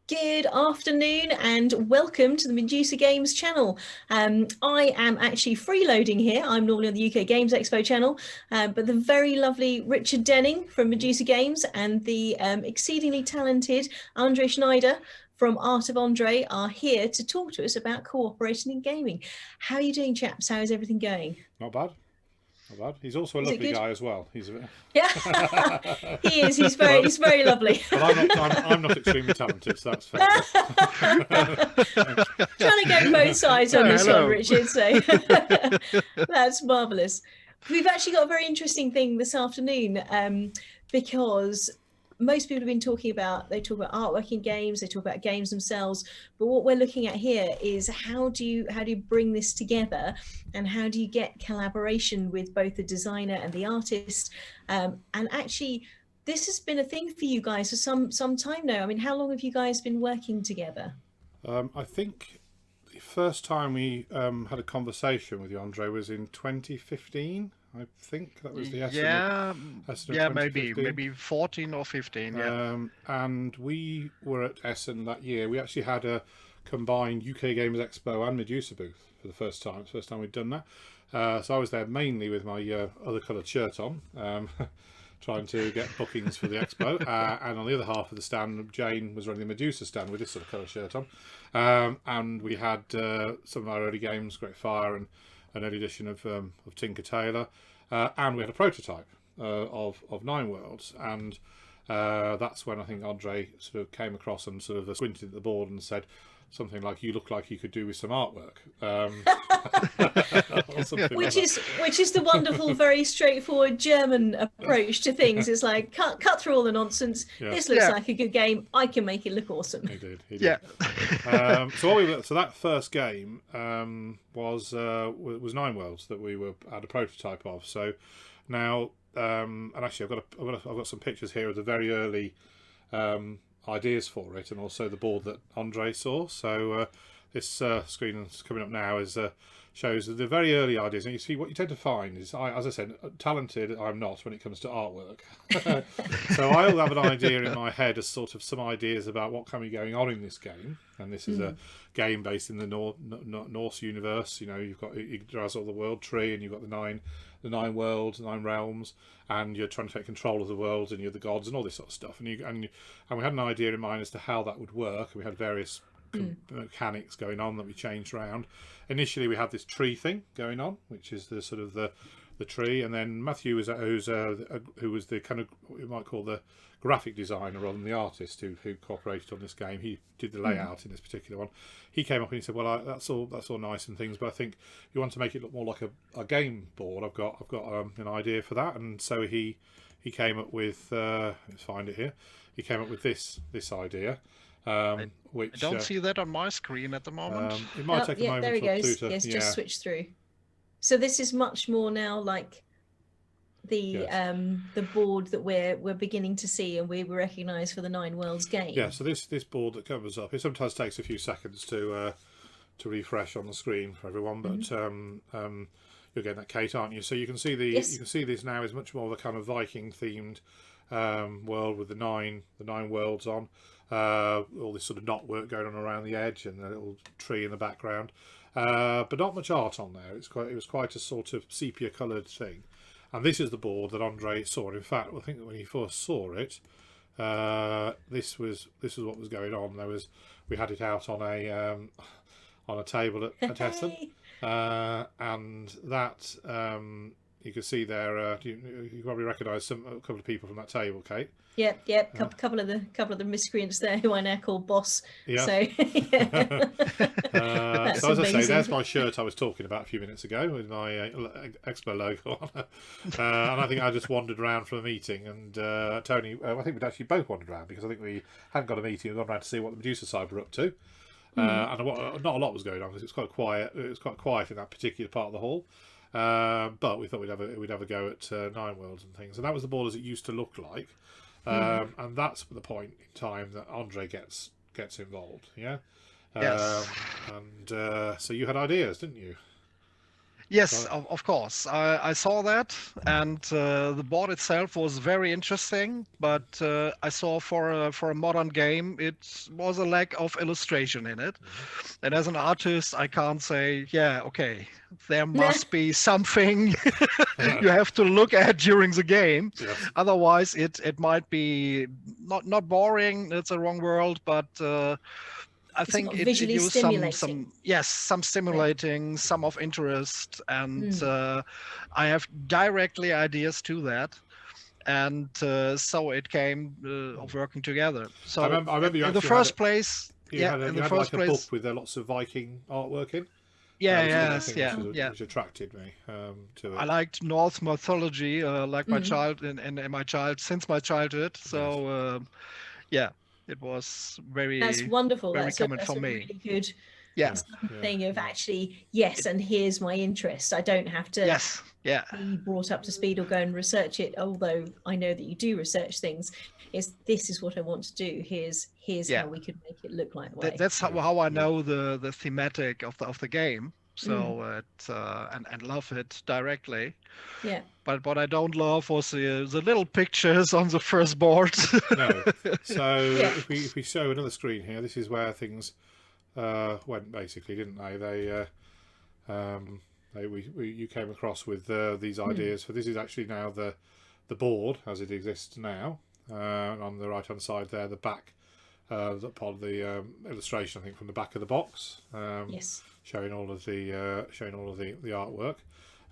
Good afternoon and welcome to the Medusa Games channel. I am actually freeloading here. I'm normally on the UK Games Expo channel, but the very lovely Richard Denning from Medusa Games and the exceedingly talented Andree Schneider from Art of Andree are here to talk to us about cooperating in gaming. How are you doing, chaps? How is everything going? Not bad. Not bad. He's also a Is it lovely good? guy as well. He's Yeah, he is. He's very, but he's very lovely. but I'm not extremely talented, so that's fair enough. Trying to go both sides on Oh, this one, hello. Richard. So that's marvelous. We've actually got a very interesting thing this afternoon because most people have been talking about, they talk about artwork in games, they talk about games themselves, but what we're looking at here is how do you bring this together, and how do you get collaboration with both the designer and the artist, and actually this has been a thing for you guys for some time now. I mean, how long have you guys been working together? I think the first time we had a conversation with you, Andre, was in 2015. I think that was the Yeah, Essen of yeah, 2015. maybe 14 or 15. Yeah. And we were at Essen that year. We actually had a combined UK Games Expo and Medusa booth for the first time. It's the first time we'd done that. So I was there mainly with my other coloured shirt on, trying to get bookings for the expo. And on the other half of the stand, Jane was running the Medusa stand with this sort of colour shirt on. And we had some of our early games, Great Fire and an early edition of Tinker Tailor. And we had a prototype of Nine Worlds. And that's when I think Andre sort of came across and sort of squinted at the board and said something like, "You look like you could do with some artwork," or something like that. Which is the wonderful, very straightforward German approach to things. It's like cut through all the nonsense. Yeah. This looks Yeah. like a good game. I can make it look awesome. He did. Yeah. So that first game was Nine Worlds that we had a prototype of. So now, and actually, I've got some pictures here of the very early ideas for it, and also the board that Andre saw. So this screen that's coming up now shows the very early ideas, and you see what you tend to find is, as I said, talented I'm not when it comes to artwork. So I'll have an idea in my head as sort of some ideas about what can be going on in this game, and this is a game based in the Norse universe. You know, you've got Yggdrasil, the world tree, and you've got the nine worlds, 9 realms, and you're trying to take control of the worlds, and you're the gods, and all this sort of stuff. And we had an idea in mind as to how that would work, and we had various mechanics going on that we changed around. Initially, we had this tree thing going on, which is the sort of the tree, and then Matthew who was the kind of what you might call the graphic designer rather than the artist who cooperated on this game. He did the layout in this particular one. He came up and he said, "Well, that's all nice and things, but I think you want to make it look more like a game board. I've got an idea for that." And so he came up with let's find it here. He came up with this idea. Which I don't see that on my screen at the moment. it might take a moment. There he goes. to, Yes, yeah. just switch through. So this is much more now like the board that we're beginning to see and we recognise for the Nine Worlds game. Yeah, so this board that comes up, it sometimes takes a few seconds to refresh on the screen for everyone, but you're getting that, Kate, aren't you? So you can see you can see this now is much more of a kind of Viking themed world with the nine worlds on, all this sort of knot work going on around the edge and a little tree in the background, but not much art on there. It was quite a sort of sepia coloured thing. And this is the board that Andre saw. And in fact, I think that when he first saw it, this was what was going on. We had it out on a table at Essen, and that you can see there. You probably recognise a couple of people from that table, Kate. Yep. Couple of the miscreants there who I now call boss. Yeah. So, so as I say, amazing. there's my shirt I was talking about a few minutes ago with my Expo logo on. And I think I just wandered around for a meeting, and Tony, I think we'd actually both wandered around because I think we hadn't got a meeting. We'd gone around to see what the Medusa side were up to. And not a lot was going on because it was quite quiet. It was quite quiet in that particular part of the hall. But we thought we'd have a go at Nine Worlds and things, and that was the board as it used to look like. And that's the point in time that Andre gets involved. Yeah. Yes. So you had ideas, didn't you? Yes, So, of course. I saw that, and the board itself was very interesting. But I saw for a modern game, it was a lack of illustration in it. And as an artist, I can't say, yeah, okay, there must be something you have to look at during the game. yes. Otherwise, it might be not boring. It's a wrong word, but I It's think not it visually used stimulating. some Right. stimulating, some of interest, and Mm. I have directly ideas to that, and so it came of working together. So I remember you in the actually had first place, yeah, in you the had like first a book place, with lots of Viking artwork in, yeah, which is another yes, thing yeah, yeah. which attracted me to I it. liked Norse mythology, like my Mm. child and my child since my childhood. Yes. So yeah, it was That's very wonderful. very common That's for a me. really good Yeah, Yes. Yeah. thing of Yeah. actually, yes, it, and here's my interest. I don't have to yes, yeah. be brought up to speed or go and research it, although I know that you do research things. This is what I want to do. Here's Yeah, how we could make it look like way. that's Yes. how I Yeah. know the thematic of the game. Mm. So it and love it directly. Yeah. But what I don't love was the little pictures on the first board. No. So Yeah. if we show another screen here, this is where things went basically, didn't they? You came across with these ideas. So this is actually now the board as it exists now. On the right hand side there, the back, the part of the illustration, I think, from the back of the box, Yes. showing all of the the artwork.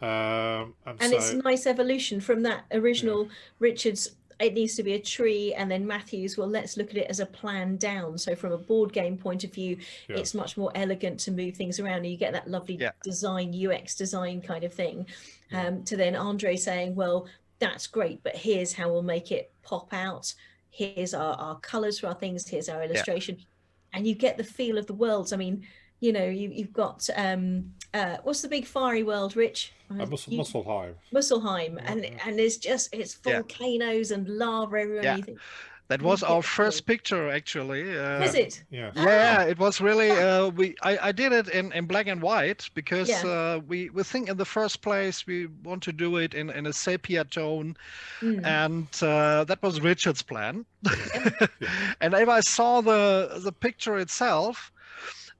And it's a nice evolution from that original Richard's. It needs to be a tree, and then Matthews, well, let's look at it as a plan down. So from a board game point of view, Yes. it's much more elegant to move things around, and you get that lovely Yeah. design, UX design kind of thing. Yeah. To then Andree saying, well, that's great, but here's how we'll make it pop out. Here's our colors for our things. Here's our illustration, and you get the feel of the worlds. I mean, you've got what's the big fiery world, Rich? Musselheim. Musselheim, Yeah. and it's Yeah. volcanoes and lava everywhere. Yeah. You think, That you was get our the first feel. picture, actually. Was it? Yeah. Yeah, it was really. I did it in black and white because Yeah. we think in the first place we want to do it in a sepia tone, Mm. and that was Richard's plan. Yeah. And if I saw the picture itself,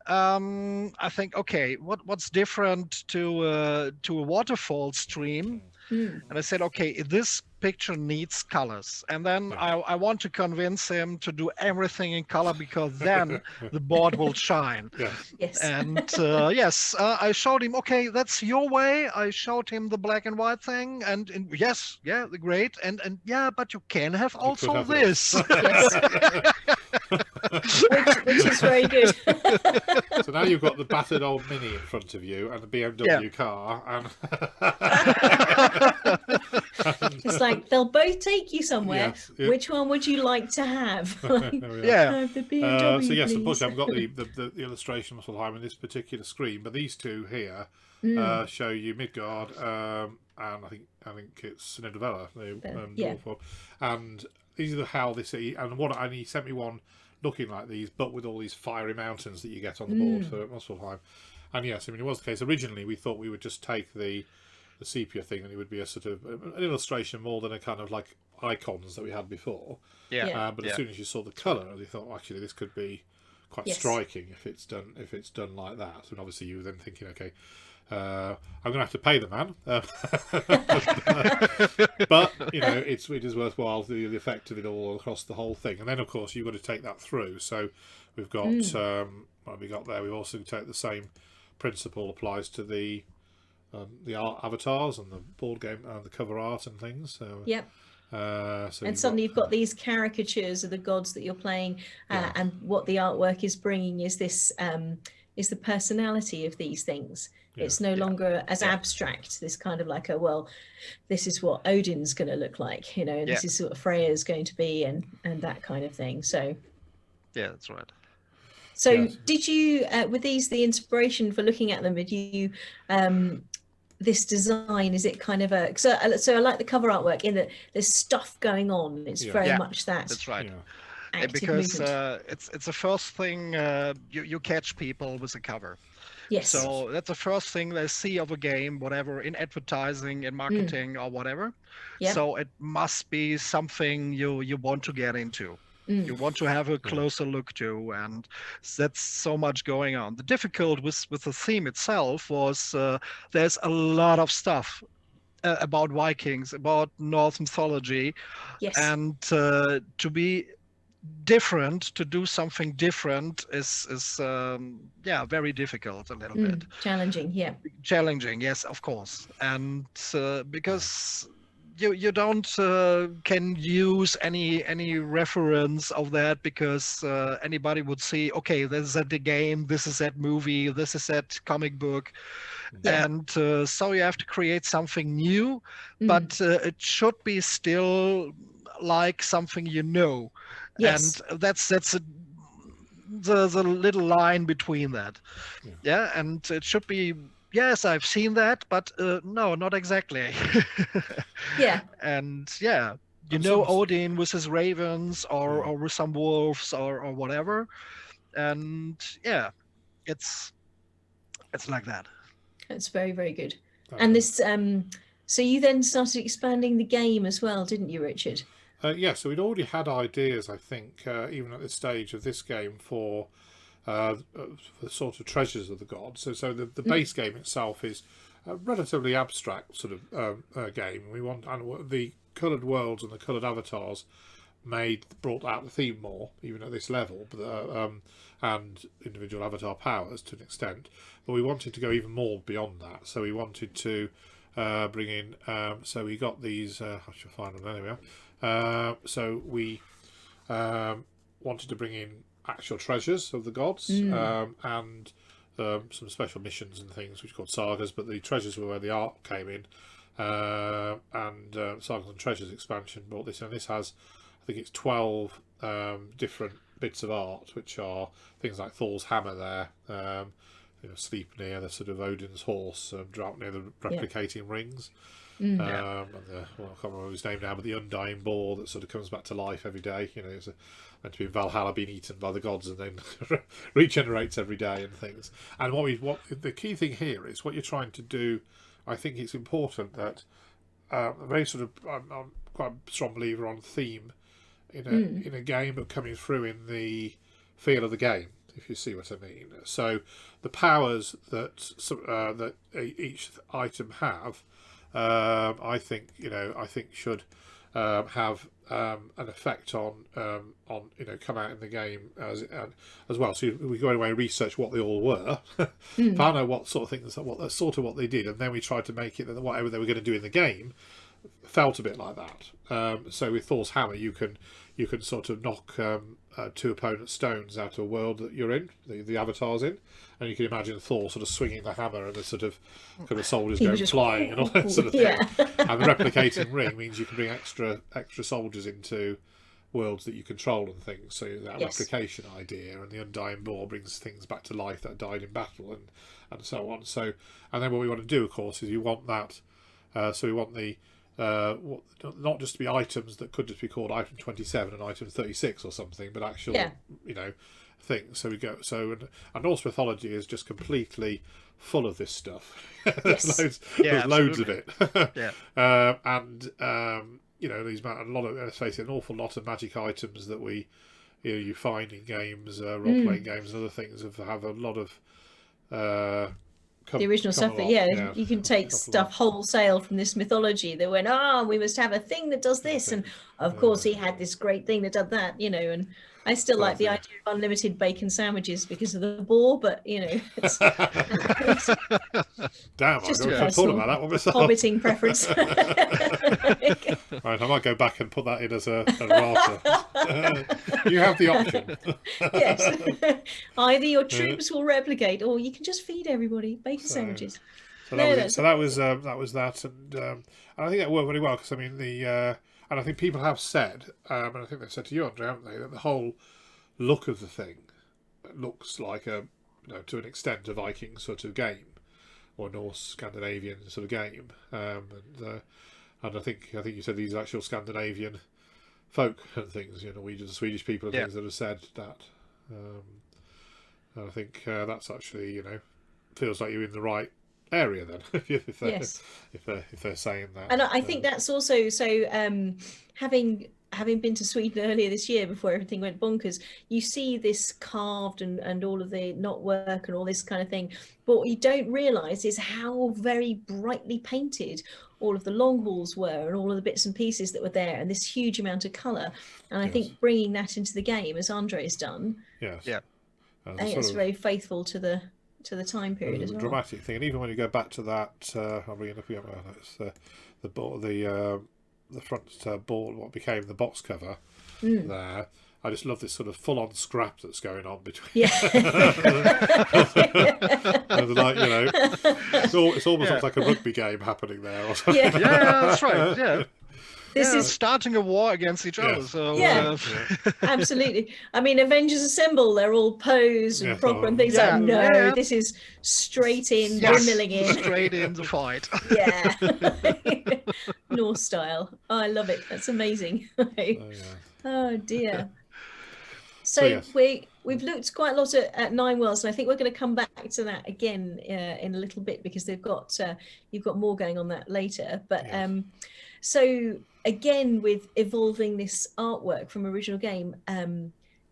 I think, okay, what's different to a waterfall stream? Mm. And I said, okay, this picture needs colors. And then Yeah. I want to convince him to do everything in color because then the board will shine. Yeah. Yes. And yes, I showed him, okay, that's your way. I showed him the black and white thing. And yes, yeah, great. And yeah, but you can have also have this. Yes. which is very good. So now you've got the battered old Mini in front of you and the BMW car, and It's like they'll both take you somewhere. Yes, yeah. Which one would you like to have? Like, there we are. Yeah. have the BMW, So yes, please. unfortunately, I've got the illustration of Musselheim in this particular screen, but these two here show you Midgard, and I think it's Nidavellir, yeah. dwarf one. And these are how this and he sent me one looking like these, but with all these fiery mountains that you get on the board for Musselheim. And yes, I mean, it was the case. Originally, we thought we would just take the sepia thing, and it would be a sort of an illustration more than a kind of like icons that we had before. Yeah. But as soon as you saw the colour, you thought, well, actually, this could be quite Yes. striking if it's done like that. And obviously, you were then thinking, okay, I'm going to have to pay the man, but it is worthwhile the effect of it all across the whole thing. And then, of course, you've got to take that through. So we've got what have we got there? We've also take the same principle applies to the art avatars and the board game and the cover art and things. So Yep. so And suddenly you've got these caricatures of the gods that you're playing, and what the artwork is bringing is this is the personality of these things. It's no longer as abstract, this kind of like this is what Odin's going to look like, and this is what Freya's going to be, and that kind of thing. So Yeah, that's right. so Yes. did you with these, the inspiration for looking at them, did you this design, is it kind of so I like the cover artwork in that there's stuff going on, it's very much that. That's right. Yeah. active because movement. it's the first thing you catch people with a cover. Yes. So that's the first thing they see of a game, whatever, in advertising, in marketing, or whatever. Yeah. So it must be something you want to get into. You Mm. want to have a Yeah. closer look to, and that's so much going on. The difficult with the theme itself was there's a lot of stuff about Vikings, about Norse mythology, Yes. and to be different, to do something different is yeah, very difficult a little bit. Challenging. Yeah. Challenging, yes, of course. And because you don't can use any reference of that, because anybody would see, okay, this is at the game, this is that movie, this is that comic book. Yeah. And so you have to create something new, Mm. but it should be still like something you know. And Yes. that's the little line between that. Yeah. Yeah, and it should be, yes, I've seen that, but no, not exactly. Yeah. And yeah, you And know some, Odin with his ravens, yeah. or with some wolves, or whatever. And yeah, it's like that. That's very, very good. Uh, And this, so you then started expanding the game as well, didn't you, Richard? yeah, so we'd already had ideas, I think, even at this stage of this game, for the sort of treasures of the gods. So the base game itself is a relatively abstract sort of game. We want, and the coloured worlds and the coloured avatars brought out the theme more, even at this level, but and individual avatar powers to an extent. But we wanted to go even more beyond that. So we wanted to bring in. So we got these. I shall find them. There we are. So we wanted to bring in actual treasures of the gods, and some special missions and things which are called sagas. But the treasures were where the art came in, and Sagas and Treasures expansion brought this in. This has, I think it's 12 different bits of art, which are things like Thor's hammer there, Sleipnir, the sort of Odin's horse, Draupnir, the replicating rings, and I can't remember his name now, but the undying boar that sort of comes back to life every day. It's meant to be in Valhalla, being eaten by the gods, and then regenerates every day and things. And what the key thing here is what you're trying to do. I think it's important that a very sort of, I'm quite a strong believer on theme in a game, but coming through in the feel of the game, if you see what I mean. So the powers that each item have, I think should have an effect on come out in the game as well. So we go away and research what they all were, find out what sort of things, what they did, and then we tried to make it that whatever they were going to do in the game felt a bit like that. So with Thor's hammer, you can sort of knock two opponents' stones out of a world that you're in, the avatar's in, and you can imagine Thor sort of swinging the hammer and the sort of soldiers going flying and all that sort of thing. And the replicating ring means you can bring extra soldiers into worlds that you control and things. So that replication idea, and the undying boar brings things back to life that died in battle, and so on. So, and then what we want to do, of course, is you want that. So we want the not just to be items that could just be called item 27 and item 36 or something, but actual things. So we go. So and Norse mythology is just completely full of this stuff. There's loads of it. And these a lot of, let's face it, an awful lot of magic items that you find in games, role playing games, and other things have a lot of. The original stuff, you can take stuff wholesale from this mythology that went, we must have a thing that does this, and of course he had this great thing that did that, and I still like the idea of unlimited bacon sandwiches because of the boar, but it's damn, I never thought about that one myself. Hobbiting preference. Right, I might go back and put that in as a rata. You have the option. Yes. Either your troops will replicate, or you can just feed everybody bacon sandwiches. So that was that, and I think that worked very well, because I mean and I think people have said, and I think they've said to you, Andree, haven't they, that the whole look of the thing looks like to an extent, a Viking sort of game, or Norse Scandinavian sort of game, and I think you said these are actual Scandinavian folk and things, Norwegian, Swedish people and Yeah. things that have said that. And I think that's actually, feels like you're in the right area then, if they're saying that. And I think that's also so. Having been to Sweden earlier this year before everything went bonkers, you see this carved and all of the knotwork and all this kind of thing. But what you don't realise is how very brightly painted all of the long walls were and all of the bits and pieces that were there, and this huge amount of colour. And I think bringing that into the game, as Andre's done, Yeah. I think it's very faithful to the time period as well. Dramatic thing, and even when you go back to that, I'll bring it up again. It's the front board, what became the box cover there. I just love this sort of full-on scrap that's going on between. Yeah. It's almost like a rugby game happening there or something. Yeah. That's right. Yeah. This is starting a war against each other. So absolutely. I mean, Avengers Assemble, they're all posed and proper and things like. No, this is straight in, milling in, straight in the fight. Yeah, Norse style. Oh, I love it. That's amazing. Oh dear. So we've looked quite a lot at Nine Worlds, and I think we're going to come back to that again in a little bit, because you've got more going on that later. But so again, with evolving this artwork from original game,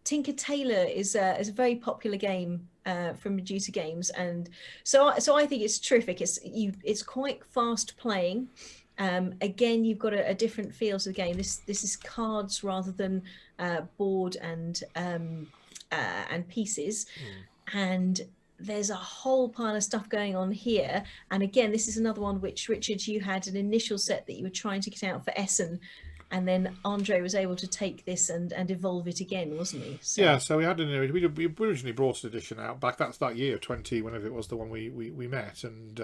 Tinker Tailor is a very popular game from Medusa Games, and so I think it's terrific. It's quite fast playing. Again, you've got a different feel to the game. This is cards rather than board and pieces, and there's a whole pile of stuff going on here. And again, this is another one which, Richard, you had an initial set that you were trying to get out for Essen, and then Andree was able to take this and evolve it again, wasn't he? So. Yeah, so we originally brought an edition out back. That's that year 20, whenever it was, the one we met, and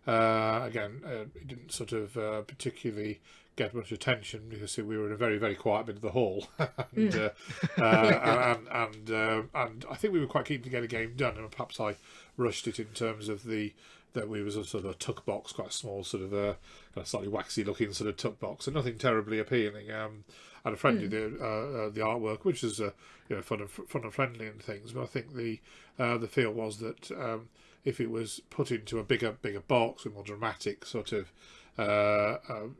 again, it didn't sort of particularly get much attention because we were in a very, very quiet bit of the hall, and I think we were quite keen to get a game done, and perhaps I rushed it in terms of that we was a sort of a tuck box, quite a small sort of kind of slightly waxy looking sort of tuck box, and nothing terribly appealing. And a friend did the artwork, which is fun and friendly and things. But I think the feel was that if it was put into a bigger box with more dramatic sort of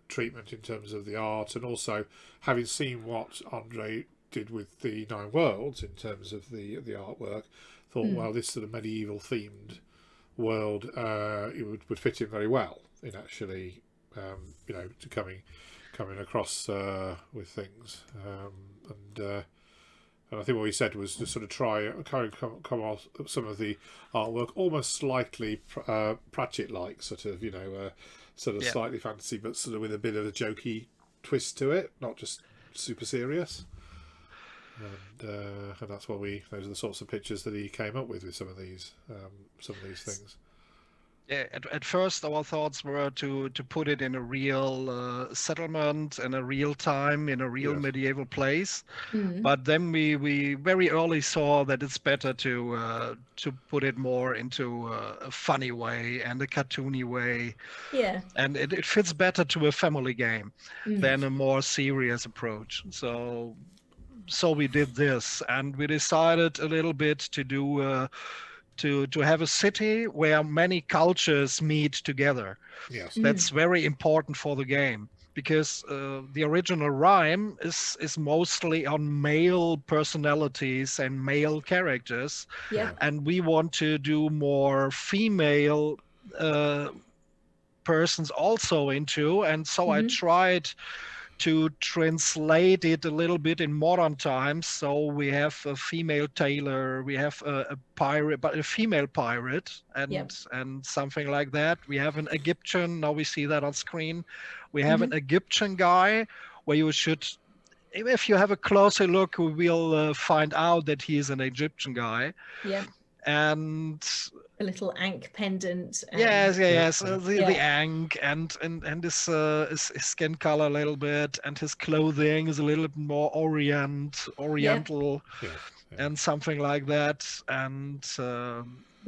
treatment in terms of the art, and also having seen what Andree did with the Nine Worlds in terms of the artwork, thought, well, this sort of medieval themed world it would fit in very well in actually to coming across with things, and I think what we said was to sort of try come off some of the artwork almost slightly Pratchett-like, sort of slightly fantasy, but sort of with a bit of a jokey twist to it, not just super serious. And that's what those are the sorts of pictures that he came up with some of these things. Yeah, at first our thoughts were to put it in a real settlement, in a real time, in a real medieval place. But then we very early saw that it's better to put it more into a funny way and a cartoony way. Yeah. And it fits better to a family game than a more serious approach. So we did this, and we decided a little bit to do to have a city where many cultures meet together. Yes. That's very important for the game, because the original rhyme is mostly on male personalities and male characters. Yeah. And we want to do more female persons also into, and so I tried to translate it a little bit in modern times. So we have a female tailor, we have a pirate, but a female pirate, and something like that. We have an Egyptian, now we see that on screen. We have an Egyptian guy where you should, if you have a closer look, we will find out that he is an Egyptian guy. Yeah. And a little ankh pendant. Yes. The ankh and his skin color a little bit, and his clothing is a little bit more oriental, and something like that. And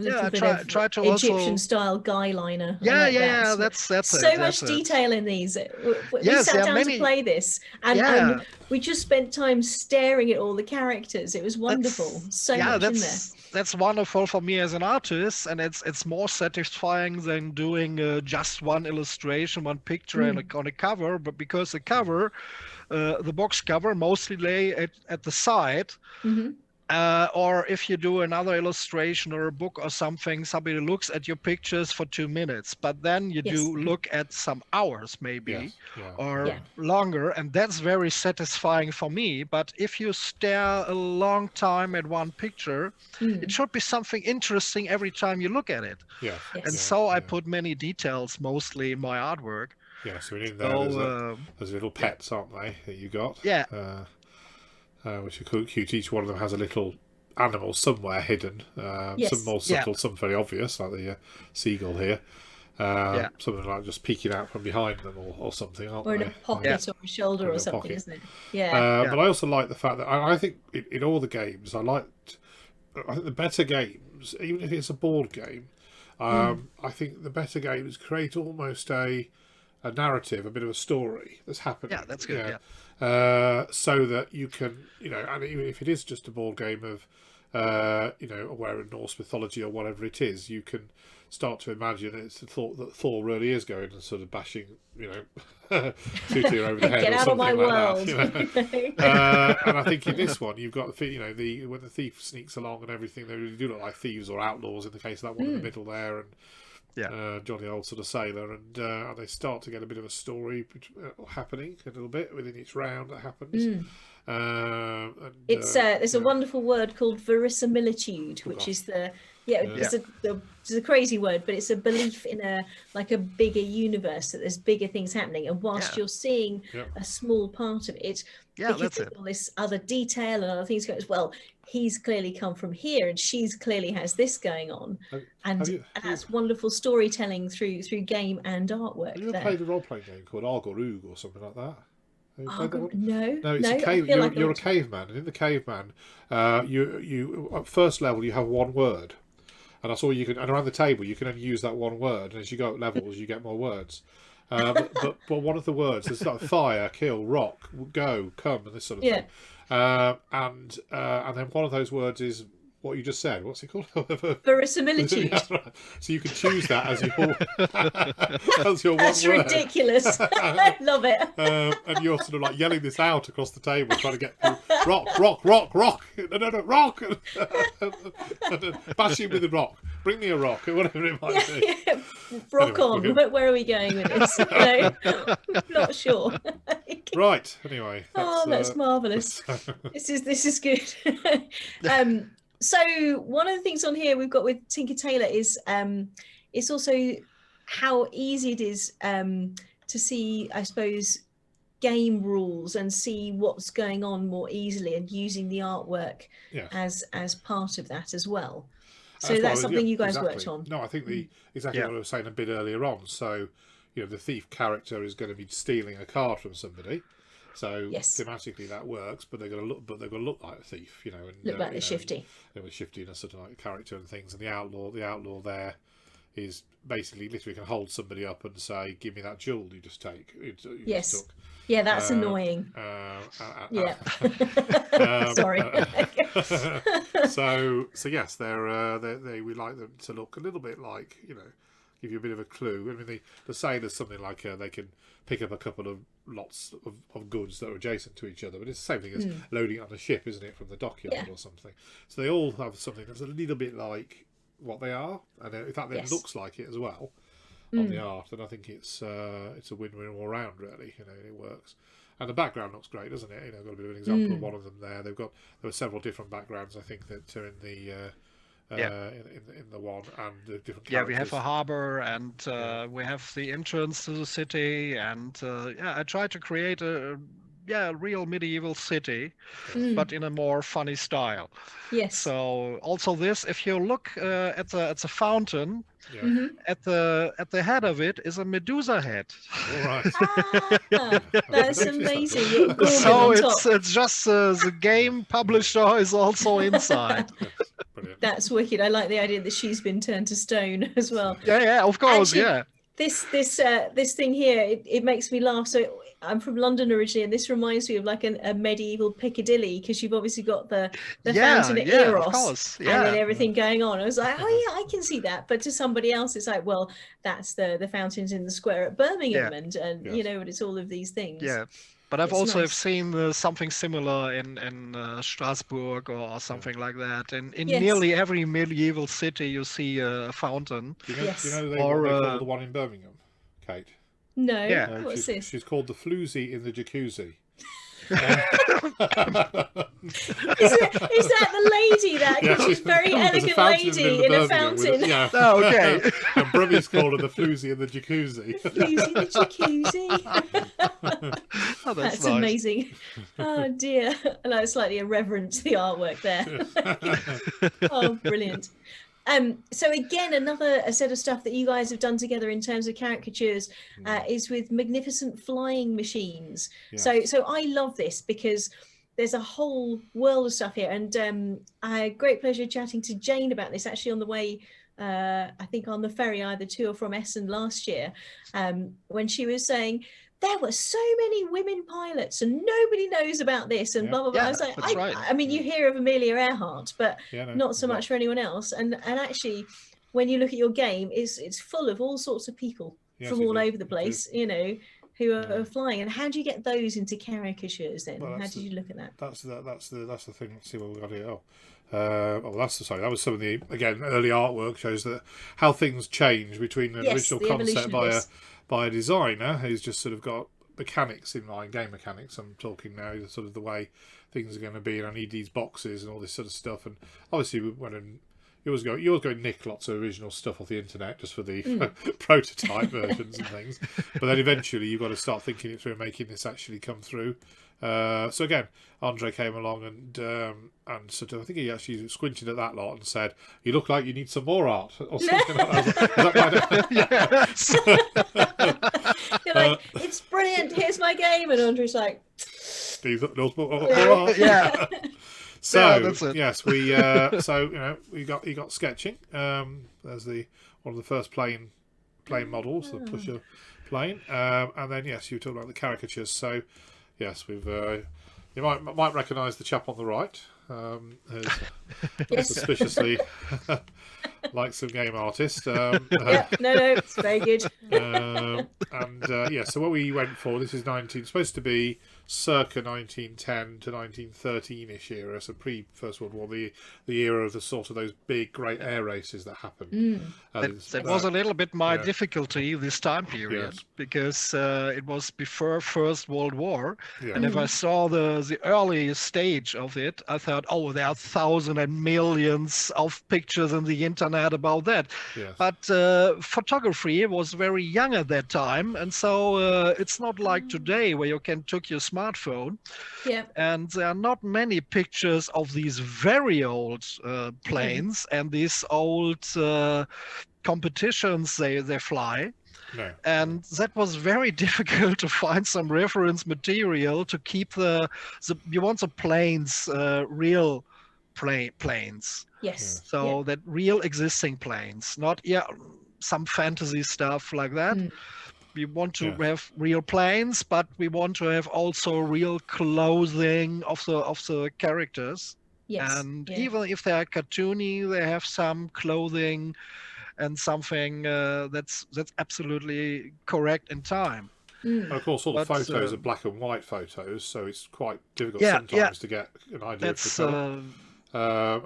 A little I bit try of try to Egyptian also. style guy liner. I Yeah, like yeah, that. yeah. So, That's so it. much That's it. detail in these. We Yes, sat there are down to many. play this, Yeah, and we just spent time staring at all the characters. It was wonderful. So yeah, much in there. that's wonderful for me as an artist, and it's more satisfying than doing just one illustration, one picture on a cover. But because the cover, the box cover, mostly lay at the side. Hmm. Or if you do another illustration or a book or something, somebody looks at your pictures for 2 minutes, but then you Yes. do look at some hours maybe Yes. Yeah. or Yeah. longer, and that's very satisfying for me. But if you stare a long time at one picture, it Mm. should be something interesting every time you look at it. Yes. And Yes. Yeah. so I Yeah. put many details mostly in my artwork. Yeah. So in there, So there's little yeah, pets, aren't they, that you got? yeah, Which are quite cute. Each one of them has a little animal somewhere hidden. Some Yes. more yeah, subtle, some very obvious, like the seagull here. yeah, Something like just peeking out from behind them or something, aren't Or in they? a pocket yeah, or a shoulder Or or in a something, pocket. isn't it? Yeah. yeah, But I also like the fact that I think in all the games, I think the better games, even if it's a board game, I think the better games create almost a narrative, a bit of a story that's happening. yeah. That's good. Yeah, So that you can, and even if it is just a board game of, aware in Norse mythology or whatever it is, you can start to imagine it's the thought that Thor really is going and sort of bashing, Tutir over the head Get or out of my something like world. that. And I think in this one, you've got the when the thief sneaks along and everything, they really do look like thieves or outlaws in the case of that one in the middle there, and yeah, Johnny Old sort of sailor, and they start to get a bit of a story happening a little bit within each round that happens. There's a wonderful word called verisimilitude, which is it's a crazy word, but it's a belief in a bigger universe, that there's bigger things happening, and whilst you're seeing a small part of it, because that's there's it. all this other detail and other things going as well. He's clearly come from here, and she's clearly has this going on, and that's wonderful storytelling through game and artwork. Have you ever played a role-playing game called Argorug or something like that? Have you played that one? No, it's a cave. You're a caveman, and in the caveman, you at first level you have one word, and that's all you can. And around the table, you can only use that one word, and as you go up levels, you get more words. But one of the words is like fire, kill, rock, go, come, and this sort of thing. And then one of those words is what you just said. What's it called? Verisimilitude. That's right. So you can choose that as your That's one word. ridiculous. I love it. And you're sort of like yelling this out across the table, trying to get people, rock, no, rock, and bash him with a rock. Bring me a rock, or whatever it might be. Rock Anyway, on. Where are we going with this? Not sure. Right. Anyway. That's marvelous. This is good. So one of the things on here we've got with Tinker Tailor is it's also how easy it is to see, I suppose, game rules and see what's going on more easily, and using the artwork as part of that as well. So that's something you guys worked on. No, I think exactly what I was saying a bit earlier on. So, the thief character is going to be stealing a card from somebody. So thematically that works, but they're going to look like a thief, and look like they're shifty. They were shifty in a sort of like character and things. And the outlaw there is basically literally can hold somebody up and say, "Give me that jewel you just just took." Yeah, that's annoying. Sorry. So yes, we like them to look a little bit like, give you a bit of a clue. I mean, the sailor's something like they can pick up a couple of lots of goods that are adjacent to each other, but it's the same thing as loading it on a ship, isn't it, from the dockyard or something. So they all have something that's a little bit like what they are, and in fact it looks like it as well on the art, and I think it's a win-win all round, really. It works. And the background looks great, doesn't it? I've got a bit of an example of one of them there. There were several different backgrounds, I think, that are in the in the one, and the different characters. Yeah, we have a harbor, and we have the entrance to the city, and I try to create a real medieval city, Mm. but in a more funny style. Yes. So also this, if you look at the fountain, Yeah. Hmm. at the head of it is a Medusa head. All right. Ah, that's I noticed that. amazing. You've got Gorgon So on top. it's just the game publisher is also inside. Yes. Brilliant. That's wicked. I like the idea that she's been turned to stone as well. Yeah, of course, Actually, yeah. This thing here, it makes me laugh. So I'm from London originally, and this reminds me of like a medieval Piccadilly, because you've obviously got the fountain at Yeah, of Eros, course, and then yeah. everything going on. I was like, oh yeah, I can see that. But to somebody else, it's like, well, that's the fountains in the square at Birmingham, and Yes. you know, but it's all of these things. Yeah. But I've It's also nice. seen something similar in Strasbourg or something like that. In Yes. nearly every medieval city, you see a fountain. Do you know, Yes. do you know what Or, they call the one in Birmingham, Kate? No, Yeah. what's this? She's called the floozy in the jacuzzi. Is that the lady that Yeah, she's very there's a elegant fountain lady in a Birmingham with fountain? yeah. Oh, okay. And Brummy's called her the floozy in the jacuzzi. Floozy the jacuzzi. Oh, That's nice. amazing. Oh dear. I like slightly irreverent the artwork there. Oh, brilliant. So again, a set of stuff that you guys have done together in terms of caricatures is with magnificent flying machines. Yeah. So I love this because there's a whole world of stuff here, and I had great pleasure chatting to Jane about this actually on the way. I think on the ferry either to or from Essen last year, when she was saying there were so many women pilots and nobody knows about this and Yeah. blah blah blah. Yeah, I was like, that's right. I mean, you hear of Amelia Earhart, but Yeah, no, not so no. much for anyone else. And actually, when you look at your game, it's full of all sorts of people Yes, from it all is. over the It place, is. you know, who are Yeah. flying. And how do you get those into caricatures then? Well, How that's did you look at that? That's the thing. Let's see what we've got here. That was some of the early artwork shows that how things change between an Yes, original the concept evolution of this. by a designer who's just sort of got mechanics in mind, game mechanics. I'm talking now, sort of the way things are going to be, and I need these boxes and all this sort of stuff. And obviously, you always go nick lots of original stuff off the internet just for the prototype versions and things. But then eventually, you've got to start thinking it through and making this actually come through. So again, Andree came along and sort of, I think he actually squinted at that lot and said, "You look like you need some more art," or something like that. Is that right? You're like, it's brilliant. Here's my game, and Andre's like, These those more art. Yeah. So Yeah, that's it. yes, we got sketching. There's one of the first plane models, the pusher plane, and then yes, you talk about the caricatures. So yes, we've you might recognise the chap on the right, who's yes. suspiciously like some game artist. No, it's very good. So what we went for, this is supposed to be circa 1910 to 1913ish era, so pre First World War, the era of the sort of those big great air races that happened. That was a little bit my yeah. difficulty this time period, Yes. because it was before First World War, Yeah. and if I saw the early stage of it, I thought, oh, there are thousands and millions of pictures on the internet about that. Yes. But photography was very young at that time, and so it's not like today where you can take your smartphone, Yeah. and there are not many pictures of these very old planes and these old competitions they fly. No. And that was very difficult to find some reference material to keep you want the planes real planes. Yes. So that real existing planes, not some fantasy stuff like that. We want to have real planes, but we want to have also real clothing of the characters. Yes. And yeah. even if they are cartoony, they have some clothing and something that's absolutely correct in time. And of course, all the But, photos are black and white photos, so it's quite difficult Yeah, sometimes to get an idea That's of the colour.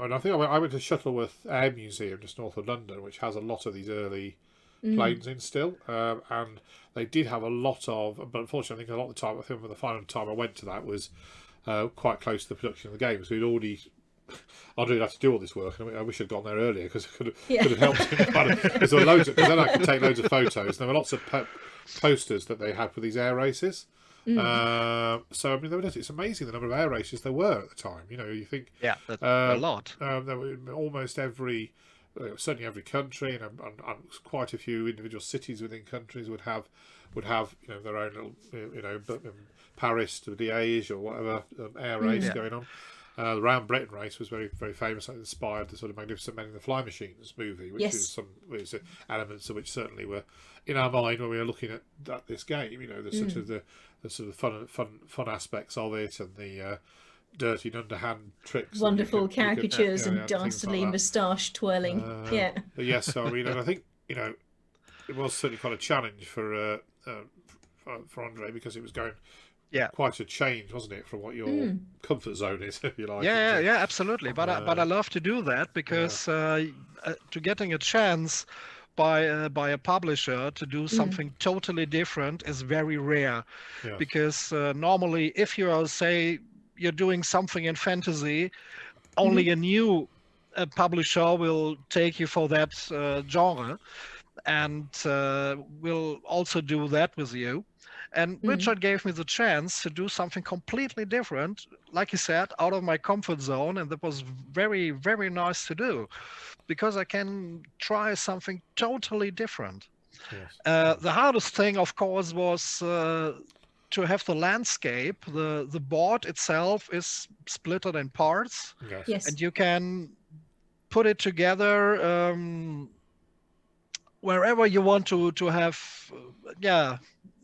And I think I went to Shuttleworth Air Museum just north of London, which has a lot of these early planes in still, and they did have a lot of, but unfortunately I think a lot of the time, I think the final time I went to that was quite close to the production of the game, so we'd already Andree had to do all this work, and I wish I'd gone there earlier because I could have helped him. Because then I could take loads of photos. There were lots of posters that they had for these air races. So I mean, it's amazing the number of air races there were at the time. You know, you think Yeah, that's a lot. there were almost every, certainly every country, and quite a few individual cities within countries would have their own little Paris to Liège or whatever air race going on. The Round Britain race was very, very famous. It inspired the sort of Magnificent Men in the Fly Machines movie, which is was elements of which certainly were in our mind when we were looking at this game. You know, the sort of fun aspects of it, and the dirty and underhand tricks, wonderful caricatures, and dastardly moustache twirling. But yes, so I mean, and I think it was certainly quite a challenge for Andree, because it was going. Yeah, quite a change, wasn't it, from what your comfort zone is, if you like? Yeah, absolutely. But I love to do that because to getting a chance by a publisher to do something totally different is very rare. Yeah. Because normally, if you are, say, you're doing something in fantasy, only a new publisher will take you for that genre, and will also do that with you. And Richard gave me the chance to do something completely different, like you said, out of my comfort zone. And that was very, very nice to do, because I can try something totally different. Yes. The hardest thing, of course, was to have the landscape. The board itself is splitted in parts. Yes. And you can put it together wherever you want to have,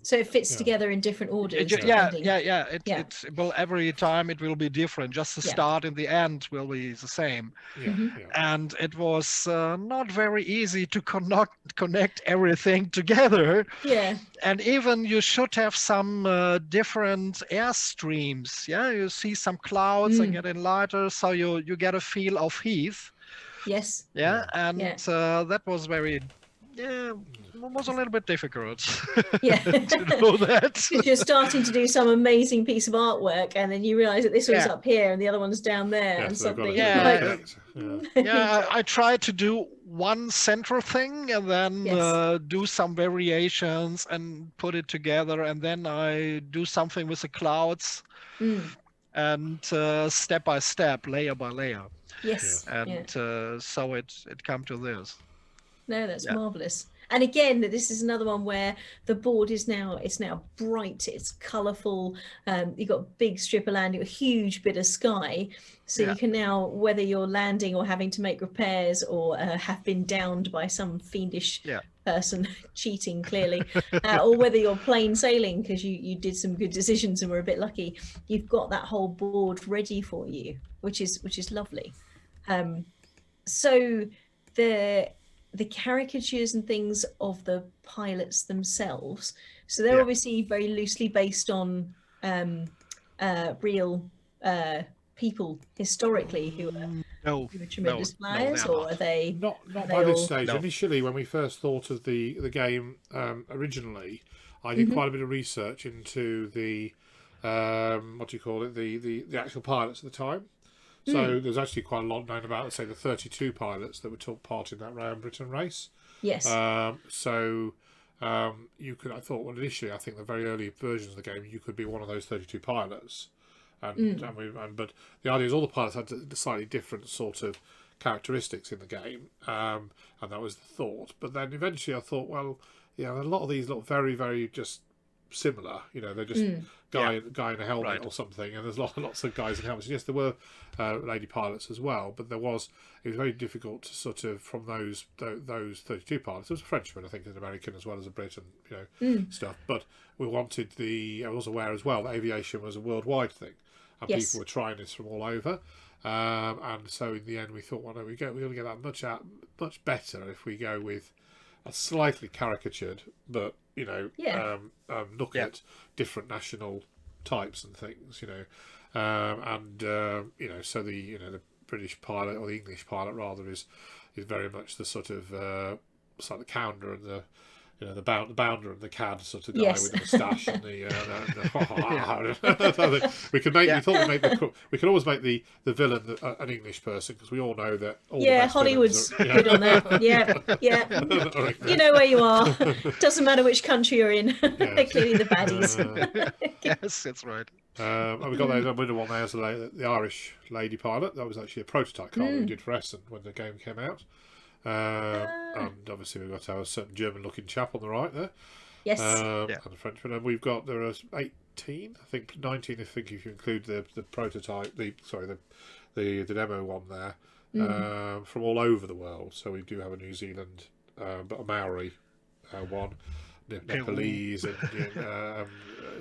So it fits together in different orders. It will, every time it will be different. Just the start and the end will be the same. And it was not very easy to connect everything together. Yeah. And even you should have some different airstreams. Yeah, you see some clouds and getting lighter, so you get a feel of heath. Yes. Yeah, and that was very. Yeah, it was a little bit difficult to do that. Because you're starting to do some amazing piece of artwork, and then you realise that this one's up here and the other one's down there, and something. I tried to do one central thing and then do some variations and put it together, and then I do something with the clouds, and step by step, layer by layer. Yes. And so it come to this. No, that's marvelous. And again, this is another one where the board is now bright, it's colourful. You've got a big strip of land, a huge bit of sky. So you can now, whether you're landing or having to make repairs, or have been downed by some fiendish person cheating clearly, or whether you're plain sailing because you did some good decisions and were a bit lucky, you've got that whole board ready for you, which is lovely. So the caricatures and things of the pilots themselves, so they're obviously very loosely based on real people historically who were tremendous flyers, or are they not by this stage? Initially, when we first thought of the game originally, I did quite a bit of research into the the actual pilots at the time. So there's actually quite a lot known about, let's say, the 32 pilots that took part in that Round Britain race. Yes. So you could, I thought, well, initially, I think the very early versions of the game, you could be one of those 32 pilots. But the idea is all the pilots had slightly different sort of characteristics in the game, and that was the thought. But then eventually I thought, well, a lot of these look very, very just similar. They're just guy in a helmet or something, and there's lots of guys in helmets. Yes, there were lady pilots as well, but it was very difficult to sort of, from those 32 pilots. There was a Frenchman, I think, an American as well as a Brit, and stuff. But we wanted I was aware as well that aviation was a worldwide thing, and people were trying this from all over. And so in the end, we thought, well, no, we're going to get that much better if we go with a slightly caricatured, but look at different national types and things, so the British pilot, or the English pilot rather, is very much the sort of slightly counter, and the bounder and the cad sort of guy Yes. with the moustache and we could make. We thought we could always make the villain an English person, because we all know that all the best Hollywood's villains are, good on that. Yeah. You know where you are. Doesn't matter which country you're in. They're clearly the baddies. Yes, that's right. And we got the winner one there, the Irish lady pilot. That was actually a prototype car we did for Essen when the game came out. And obviously we've got our certain German-looking chap on the right there. Yes. And the Frenchman. And we've got, there are 18, I think 19, I think, if you include the prototype, the demo one there, from all over the world. So we do have a New Zealand, but a Maori one, Nepalese, Indian,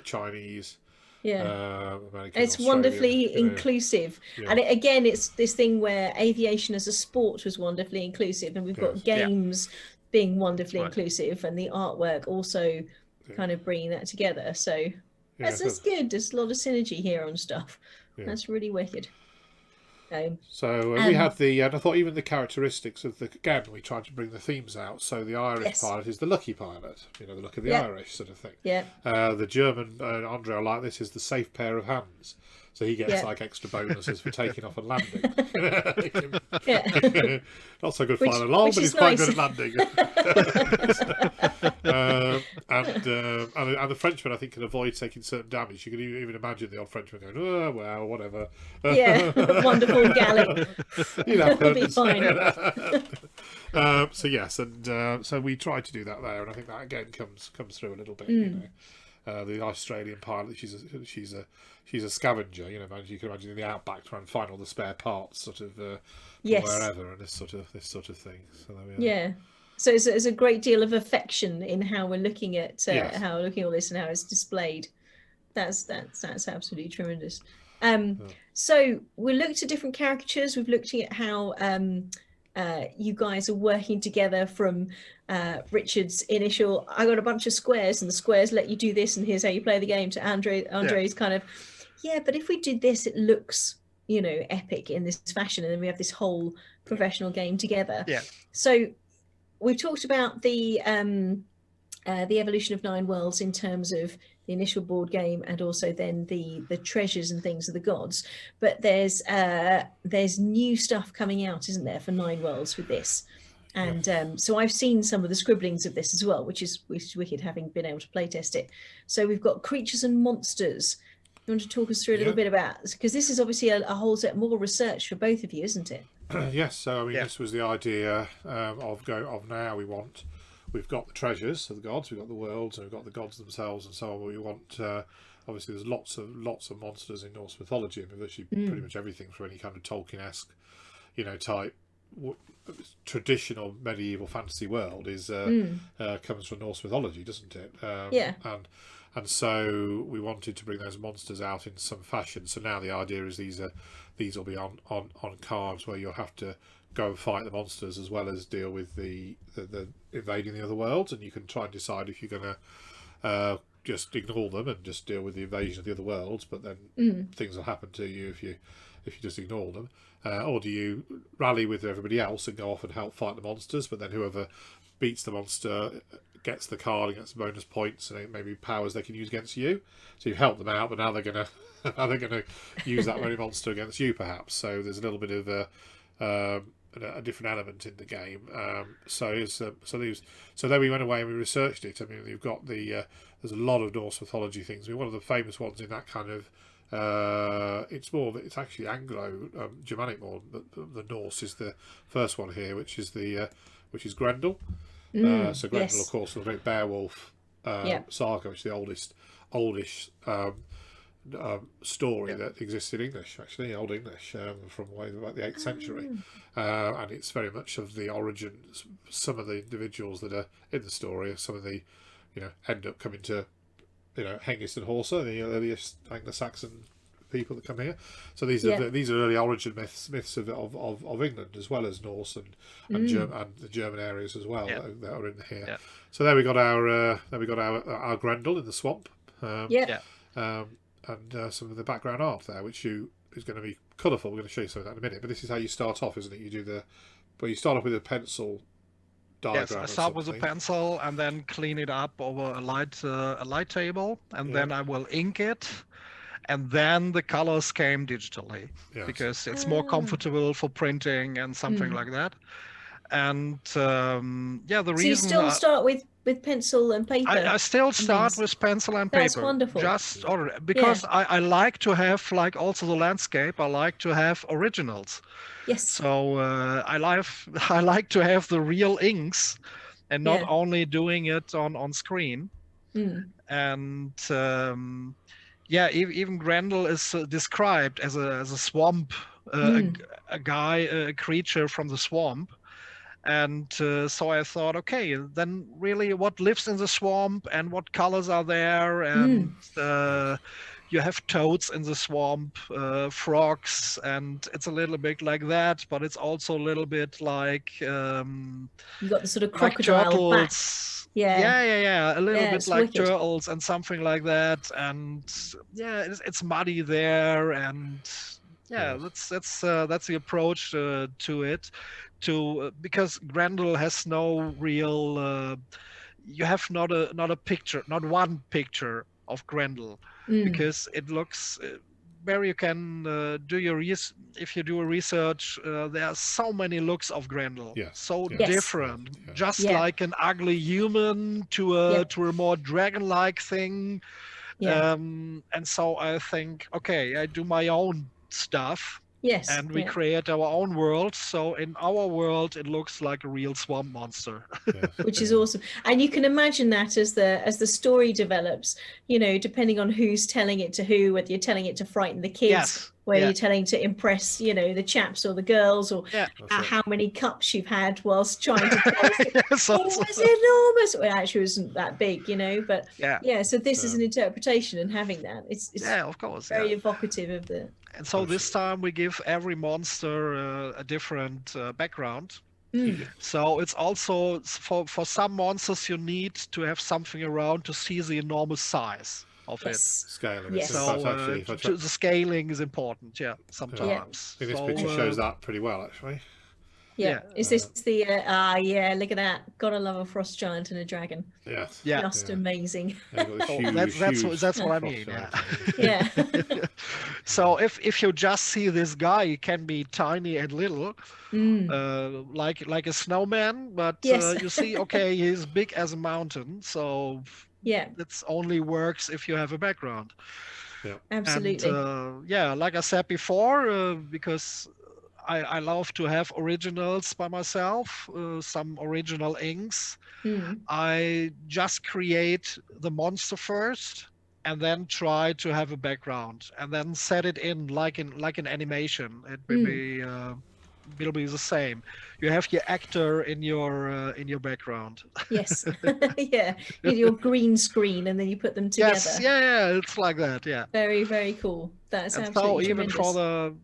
Chinese. American, Australian, it's wonderfully inclusive, and again, it's this thing where aviation as a sport was wonderfully inclusive, and we've got games being wonderfully inclusive, and the artwork also kind of bringing that together. So that's good. There's a lot of synergy here on stuff. That's really wicked. So we had and I thought even the characteristics of again, we tried to bring the themes out. So the Irish pilot is the lucky pilot, the luck of the Irish sort of thing. The German, Andree, I like this, is the safe pair of hands. So he gets like extra bonuses for taking off and landing. Not so good flying along, but he's quite good at landing. And the Frenchman, I think, can avoid taking certain damage. You can even imagine the old Frenchman going, "Oh well, whatever." Wonderful Gallic. That'll be fine. So yes, and so we tried to do that there, and I think that again comes through a little bit. The Australian pilot, she's a scavenger. You can imagine in the outback trying to find all the spare parts, sort of from wherever, and this sort of thing. So there we are. So there's a great deal of affection in how we're looking at how we're looking at all this and how it's displayed. That's absolutely tremendous. So we looked at different caricatures. We've looked at how you guys are working together from Richard's initial, I got a bunch of squares and the squares let you do this and here's how you play the game, to Andree's kind of, but if we did this, it looks, epic in this fashion. And then we have this whole professional game together. So we've talked about the evolution of Nine Worlds in terms of the initial board game and also then the treasures and things of the gods, but there's new stuff coming out, isn't there, for Nine Worlds with this? And so I've seen some of the scribblings of this as well, which is wicked, having been able to play test it. So we've got creatures and monsters. You want to talk us through a little bit about, because this is obviously a whole set more research for both of you, isn't it? Yes. So I mean, this was the idea of now we've got the treasures of the gods, we've got the worlds, and we've got the gods themselves, and so on. We want obviously there's lots of monsters in Norse mythology, and virtually pretty much everything from any kind of Tolkien-esque, type traditional medieval fantasy world is comes from Norse mythology, doesn't it? And so we wanted to bring those monsters out in some fashion. So now the idea is these will be on cards where you'll have to go and fight the monsters as well as deal with the invading the other worlds, and you can try and decide if you're going to just ignore them and just deal with the invasion of the other worlds, but then things will happen to you if you just ignore them, or do you rally with everybody else and go off and help fight the monsters, but then whoever beats the monster gets the card and gets bonus points and maybe powers they can use against you. So you've helped them out, but now they're gonna use that very monster against you, perhaps. So there's a little bit of a different element in the game. So then we went away and we researched it. I mean, you've got there's a lot of Norse mythology things. I mean, one of the famous ones in that kind of it's actually Anglo Germanic more. The Norse is the first one here, which is Grendel. So Grendel, of course, was a great Beowulf saga, which is the oldest story that exists in English, actually, Old English, from way about the 8th century. And it's very much of the origins. Some of the individuals that are in the story, some of the, end up coming to, Hengist and Horsa, the earliest Anglo-Saxon people that come here. So these are early origin myths of England, as well as Norse and the German areas as well that are in here. Yeah. So there we got our Grendel in the swamp. And some of the background art there, which is going to be colourful. We're going to show you some of that in a minute. But this is how you start off, isn't it? You start off with a pencil diagram. I of start with a something. pencil and then clean it up over a light table, and then I will ink it, and then the colors came digitally Yes. because it's more comfortable for printing and something like that. And the So you reason still start with pencil and paper? I still start things? with pencil and That's paper, wonderful. just because I like to have, like, also the landscape. I like to have originals. Yes. So I like to have the real inks, and not only doing it on screen. And even Grendel is described as a swamp, a guy, a creature from the swamp. And so I thought, okay, then really what lives in the swamp and what colors are there, and you have toads in the swamp, frogs, and it's a little bit like that, but it's also a little bit like you got the sort of like crocodile back. turtles. Yeah, a little bit like wicked. turtles and something like that. And it's muddy there, and that's the approach to it. Because Grendel has no real. You have not a picture, not one picture of Grendel, because it looks where you can do your if you do a research. There are so many looks of Grendel, so different, just like an ugly human to a more dragon-like thing. And so I think, okay, I do my own stuff. Yes. And we create our own world. So in our world, it looks like a real swamp monster. Which is awesome. And you can imagine that as the story develops, depending on who's telling it to who, whether you're telling it to frighten the kids, whether you're telling to impress, the chaps or the girls, or how many cups you've had whilst trying to tell us. It was enormous. Well, actually, it wasn't that big, but so this is an interpretation, and having that, it's of course, very evocative of the. And so this time we give every monster a different background. So it's also for some monsters you need to have something around to see the enormous size of it. Scaling. Yes. So the scaling is important. Sometimes. I think this picture shows that pretty well, actually. Yeah. Is this the look at that. Gotta love a frost giant and a dragon. Yes. Just amazing. That's what I mean. Yeah. So if you just see this guy, he can be tiny and little, like a snowman, but you see, okay, he's big as a mountain. So it only works if you have a background. Yeah. Absolutely. And, like I said before, because I love to have originals by myself, some original inks. I just create the monster first, and then try to have a background, and then set it in like an animation. It will be the same. You have your actor in your background. Yes. Your green screen, and then you put them together. Yes. It's like that. Yeah. Very, very cool. That's absolutely tremendous. Even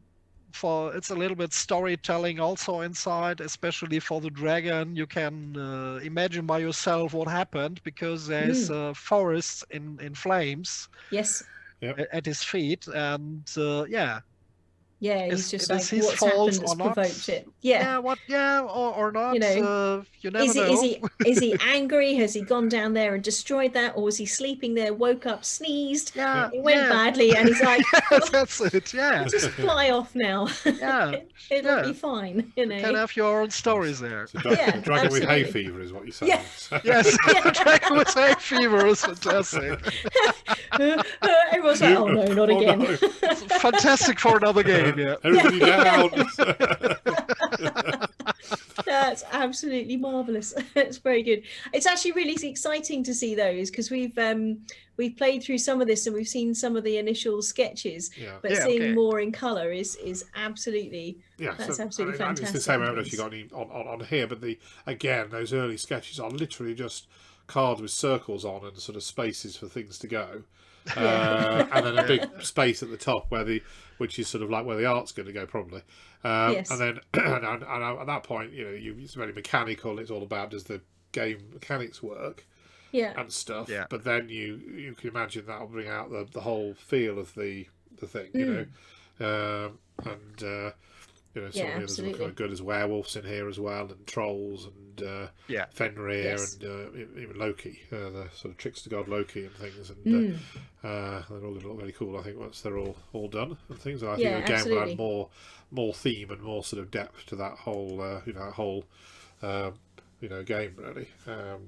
it's a little bit storytelling also inside, especially for the dragon. You can imagine by yourself what happened, because there's forests in flames. Yes. At his feet, and he's just like, what's happened that's provoked it. Or not. You never know. Is he angry? Has he gone down there and destroyed that, or was he sleeping there, woke up, sneezed? It went badly, and he's like, that's it. Yeah, just fly off now. It'll be fine. You can have your own stories there. So dragon with hay fever is what you're saying. Yes, dragon with hay fever is fantastic. Everyone's like, oh no, not again. No. Fantastic for another game. Yeah. Everybody down. That's absolutely marvelous. It's very good. It's actually really exciting to see those, because we've played through some of this and we've seen some of the initial sketches, but seeing more in color is absolutely absolutely fantastic. It's the same. I haven't actually got any on here, but those early sketches are literally just cards with circles on and sort of spaces for things to go. And then a big space at the top which is sort of like where the art's going to go, probably. And then and at that point, it's very mechanical. It's all about, does the game mechanics work, and stuff. Yeah. But then you can imagine that'll bring out the whole feel of the thing, You know, Yeah, some of the others look absolutely. good as werewolves in here as well, and trolls and Yeah. Fenrir Yes. and even Loki, the sort of trickster god Loki and things, and Mm. they're all going to look really cool. I think once they're all done and things, and I think Yeah, the game will add absolutely. more theme and more sort of depth to that whole that whole um, game really.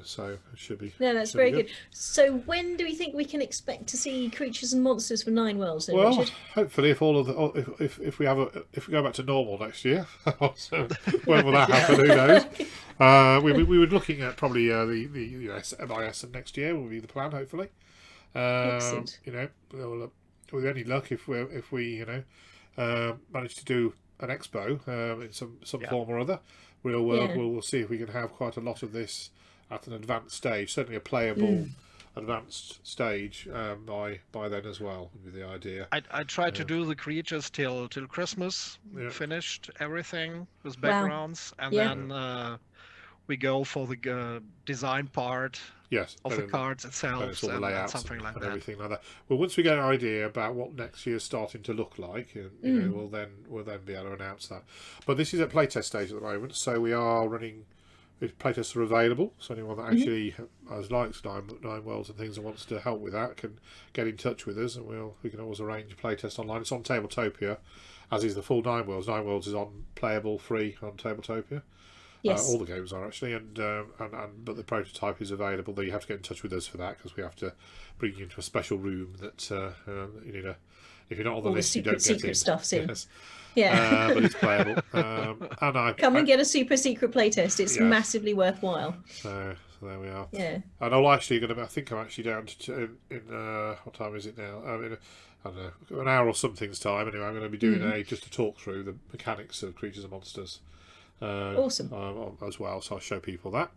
So it No, that's should be very good. good. So when do we think we can expect to see Creatures and Monsters for Nine Worlds then, Well, Richard? hopefully, if all of the if we have if we go back to normal next year, so when will that Yeah. happen? Who knows? We were looking at probably the MIS next year will be the plan. Hopefully, Excellent. with any luck, if we manage to do an expo in some Yeah. form or other, Yeah. we'll see if we can have quite a lot of this at an advanced stage. Certainly a playable. Mm. Advanced stage by then as well would be the idea. I tried to do the creatures till Christmas, Yeah. finished everything with Wow. backgrounds, and Yeah. then we go for the design part Yes, of the cards then itself it's all the and layouts something like and that. everything like that. Well, once we get an idea about what next year's starting to look like, we'll then be able to announce that. But this is at playtest stage at the moment, so we are running. Playtests are available, so anyone that actually likes Nine Worlds and things and wants to help with that can get in touch with us, and we can always arrange a playtest online. It's on Tabletopia, as is the full Nine Worlds. Nine Worlds is on playable free on Tabletopia. Yes. All the games are actually, but the prototype is available. Though you have to get in touch with us for that because we have to bring you into a special room that you need if you're not on the All the list, you don't get secret in. stuff's in. Yes. Yeah. But it's playable. Come and get a super secret playtest. It's Yes. massively worthwhile. So there we are. Yeah. And I'm actually going to. I think I'm actually down to in what time is it now? I don't know, an hour or something's time. Anyway, I'm going to be doing just a talk through the mechanics of Creatures and Monsters. Awesome. As well, so I'll show people that.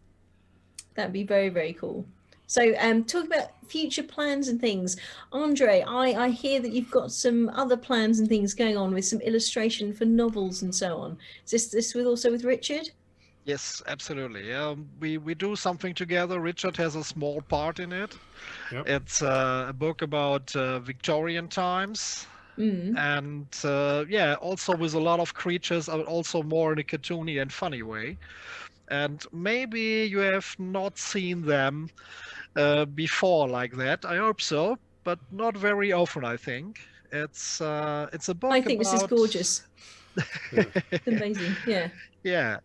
That'd be very, very cool. So, talk about future plans and things. Andree, I hear that you've got some other plans and things going on with some illustration for novels and so on. Is this also with Richard? Yes, absolutely. We do something together. Richard has a small part in it. Yep. It's a book about Victorian times. And also with a lot of creatures, but also more in a cartoony and funny way. And maybe you have not seen them before like that. I hope so, but not very often, I think. It's a book I think this is about... gorgeous. It's amazing. Yeah. Yeah.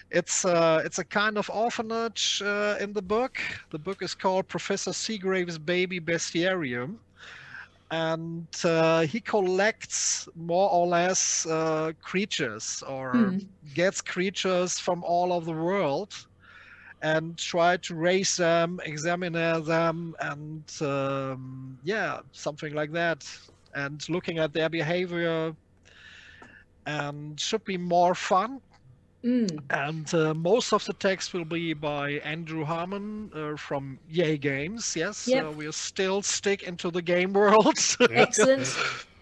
It's a kind of orphanage in the book. The book is called Professor Seagrave's Baby Bestiarium. And he collects more or less creatures or gets creatures from all over the world and try to raise them, examine them, and something like that. And looking at their behavior, and should be more fun. And most of the text will be by Andrew Harmon from Yay Games. Yes, Yep. we'll still stick into the game world. Excellent.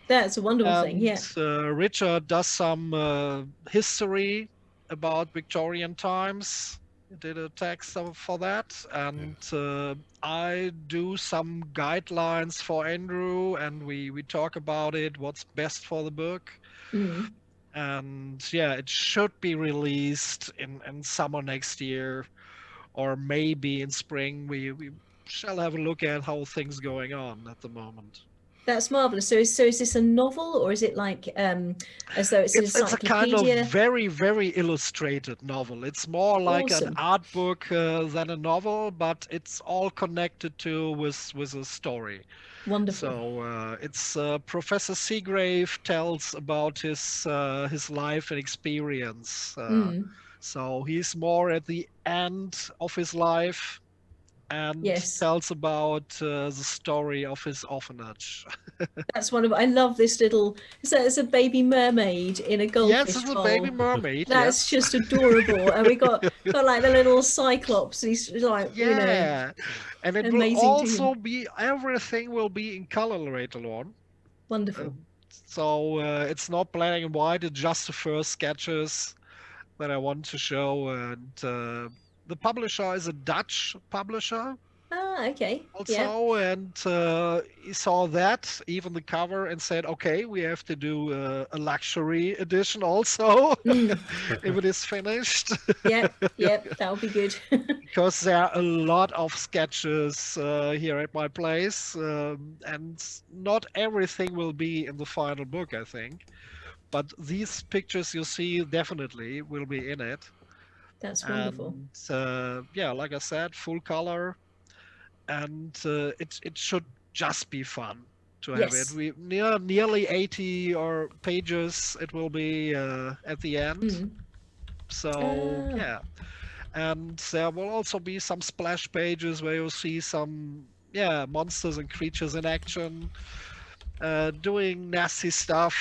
That's a wonderful thing. Yeah. Richard does some history about Victorian times. He did a text for that, and I do some guidelines for Andrew, and we talk about it. What's best for the book. And it should be released in summer next year, or maybe in spring. We shall have a look at how things going on at the moment. That's marvelous. So is this a novel, or is it like as though it's an encyclopedia? It's a kind of very, very illustrated novel. It's more like an art book than a novel, but it's all connected with a story. Wonderful. So it's Professor Seagrave tells about his life and experience. So he's more at the end of his life and tells about the story of his orphanage. That's wonderful. I love this little. It's a baby mermaid in a goldfish Yes, it's a baby mermaid. That's just adorable. And we got like the little cyclops. He's like, and it will also be, everything will be in color later on. Wonderful. So it's not black and white. It's just the first sketches that I want to show. And the publisher is a Dutch publisher. Ah, okay. Yeah. also, and he saw that, even the cover, and said, okay, we have to do a luxury edition also Mm. if it is finished. Yep. Yep. That would be good. Because there are a lot of sketches here at my place, and not everything will be in the final book, I think. But these pictures you see definitely will be in it. That's wonderful. And yeah, like I said, full color, and it should just be fun to have it. Yes. We nearly 80 or pages it will be at the end. Mm. So Ah, yeah, and there will also be some splash pages where you'll see some monsters and creatures in action, doing nasty stuff.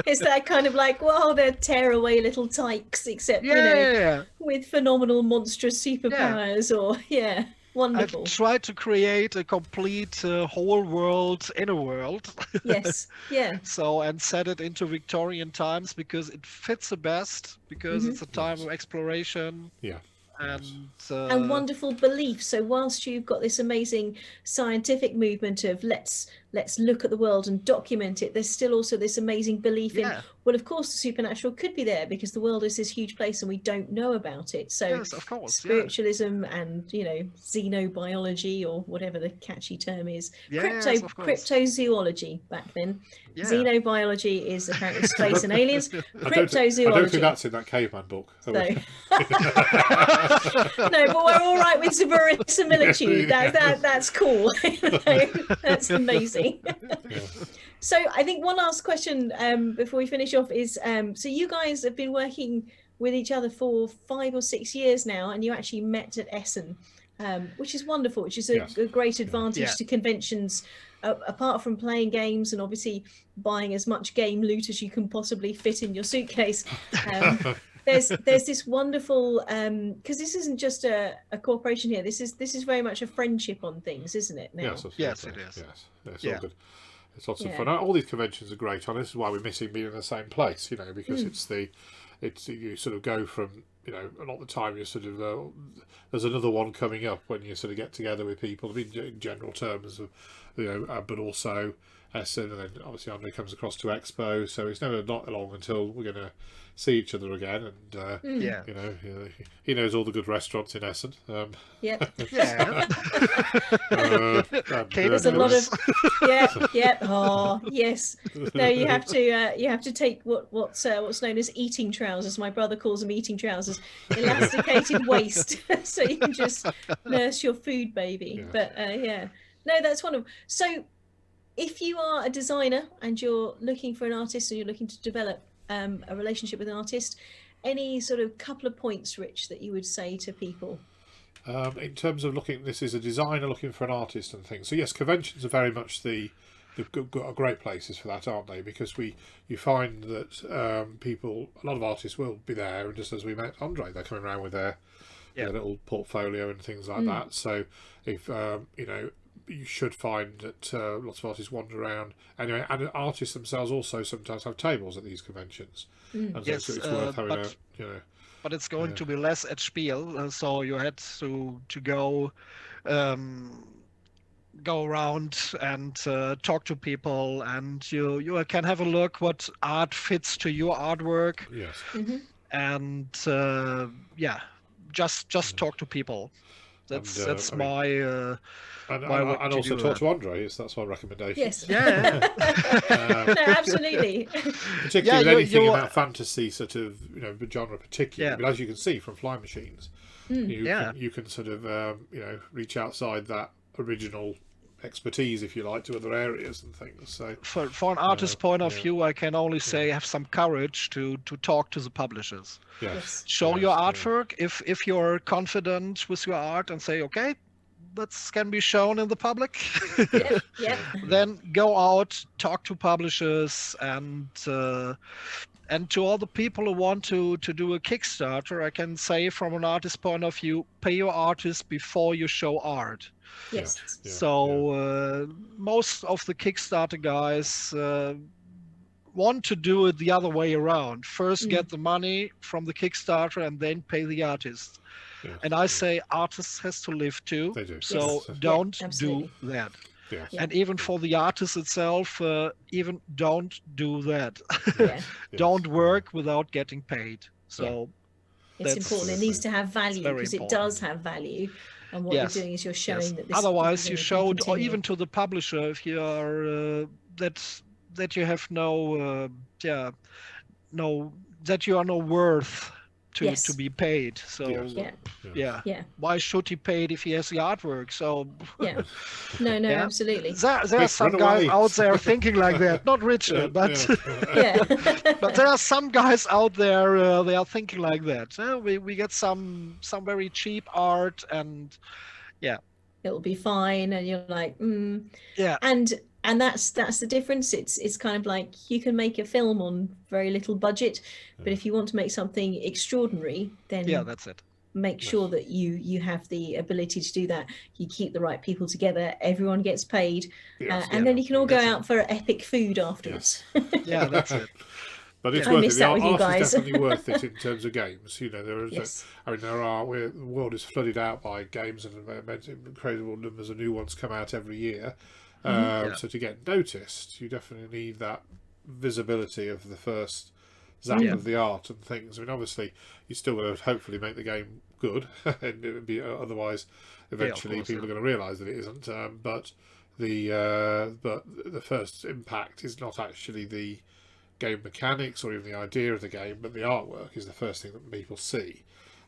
Is that kind of like, well, they're tearaway little tykes, except, Yeah, with phenomenal monstrous yeah. superpowers, or, yeah, I've wonderful. tried to create a complete whole world in a world. Yes. Yeah. So, and set it into Victorian times because it fits the best, because Hmm. it's a time of exploration Yeah. and And wonderful belief. So whilst you've got this amazing scientific movement of let's look at the world and document it, there's still also this amazing belief in, yeah, well, of course the supernatural could be there because the world is this huge place and we don't know about it. So yes, of course, spiritualism and xenobiology, or whatever the catchy term is, yes, of course, cryptozoology back then. yeah. Xenobiology is apparently space and aliens. I don't think Cryptozoology. that's in that caveman book. So. No, but we're all right with verisimilitude. That's cool. That's amazing. Yeah. So I think one last question before we finish off is, so you guys have been working with each other for 5 or 6 years now, and you actually met at Essen, which is wonderful, which is a Yes. great advantage Yeah. to conventions, apart from playing games and obviously buying as much game loot as you can possibly fit in your suitcase. There's this wonderful, because this isn't just a corporation here. This is very much a friendship on things, isn't it? Now. Yes, Yes, it is. Yes, it's Yeah. all good. It's lots of Yeah. fun. All these conventions are great, and this is why we're missing being in the same place. Because it's you sort of go from a lot of the time you sort of there's another one coming up when you sort of get together with people. I mean, in general terms of but also Essen, and then obviously Andree comes across to Expo, so it's never not long until we're going to see each other again, and Yeah, he knows all the good restaurants in Essen. Yep. yeah. There's a lot of yeah. Oh yes. No, you have to take what's known as eating trousers. My brother calls them eating trousers. Elasticated waist, so you can just nurse your food baby. Yeah. But yeah, no, that's wonderful. So if you are a designer and you're looking for an artist, or you're looking to develop a relationship with an artist, any sort of couple of points, Rich, that you would say to people? In terms of this is a designer looking for an artist and things. So yes, conventions are very much the great places for that, aren't they? Because you find that a lot of artists will be there, and just as we met Andree, they're coming around with their little portfolio and things like that. So if you should find that lots of artists wander around anyway, and artists themselves also sometimes have tables at these conventions, and so Yes, it's worth having but it's going to be less at Spiel, so you had to go around and talk to people, and you can have a look what art fits to your artwork, yes. and just talk to people. That's my And way to also do talk that. to Andree. That's my recommendation. Yes. Yeah. No, absolutely. Particularly with anything you- about fantasy, sort of genre, particularly. Yeah. But as you can see from Fly Machines, you can sort of reach outside that original expertise, if you like, to other areas and things. So For an artist's point of yeah. view, I can only say have some courage to talk to the publishers. Yes. Show Yes, your yeah. artwork if you're confident with your art and say, okay, that can be shown in the public. Yeah. Then go out, talk to publishers, and to all the people who want to do a Kickstarter, I can say from an artist's point of view, pay your artist before you show art. Yes. Yeah, So most of the Kickstarter guys want to do it the other way around. First get the money from the Kickstarter and then pay the artist. And I say artists has to live too. They do. So Yes. don't do absolutely. that. Yes. Yeah. And even for the artist itself, even don't do that. Yeah. Don't work without getting paid. So It's that's important. It needs to have value, very because it important. does have value. And what Yes. you're doing is you're showing that this Otherwise, is you something that can showed, or continue. even to the publisher, if you are that you have no, no, that you are no worth to Yes. be paid. So Yes. Yeah. Yeah. why should he pay it if he has the artwork? So Yeah. No, yeah. absolutely. There are some run guys away. out there thinking like that. Not Richard, but Yeah. but there are some guys out there. They are thinking like that. We get some very cheap art, and It'll be fine, and you're like, yeah, and that's the difference. It's kind of like you can make a film on very little budget, but if you want to make something extraordinary, then that's it. make sure that you have the ability to do that. You keep the right people together, everyone gets paid, and then you can all go out for epic food afterwards. Yeah, that's it. But it's I worth miss it. that The with you art guys. is definitely worth it in terms of games. You know, there is. Yes. The world is flooded out by games, and incredible numbers of new ones come out every year. So to get noticed, you definitely need that visibility of the first zap of the art and things. I mean, obviously, you still got to hopefully make the game good, and it would be otherwise. Eventually, people are going to realise that it isn't. But the first impact is not actually the game mechanics or even the idea of the game, but the artwork is the first thing that people see.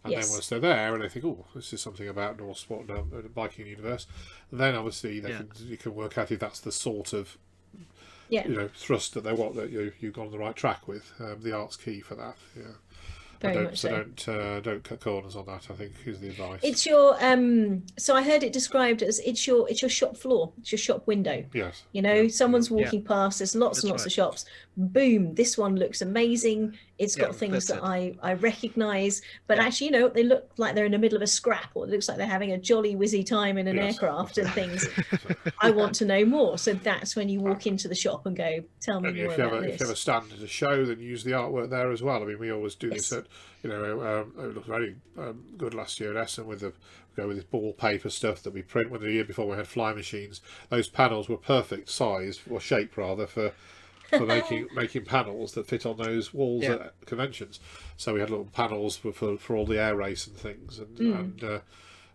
And then once they're there and they think, oh, this is something about Norse sport and Viking universe, then obviously you can work out if that's the sort of thrust that they want, that you've gone on the right track with. The art's key for that. Yeah. Very much so. Don't cut corners on that, I think, is the advice. It's your so I heard it described as it's your shop floor, it's your shop window. Yes. You know, someone's walking past, there's lots and lots of shops. Boom, this one looks amazing. It's got things that I recognise, but actually, you know, they look like they're in the middle of a scrap, or it looks like they're having a jolly whizzy time in an aircraft and things. I want to know more. So that's when you walk into the shop and go, tell me more about this. If you have a stand at a show, then use the artwork there as well. I mean, we always do this at, it looked very good last year at Essen with this ball paper stuff that we print. When the year before we had fly machines, those panels were perfect size, or shape rather, for making panels that fit on those walls at conventions. So we had little panels for all the air race and things, and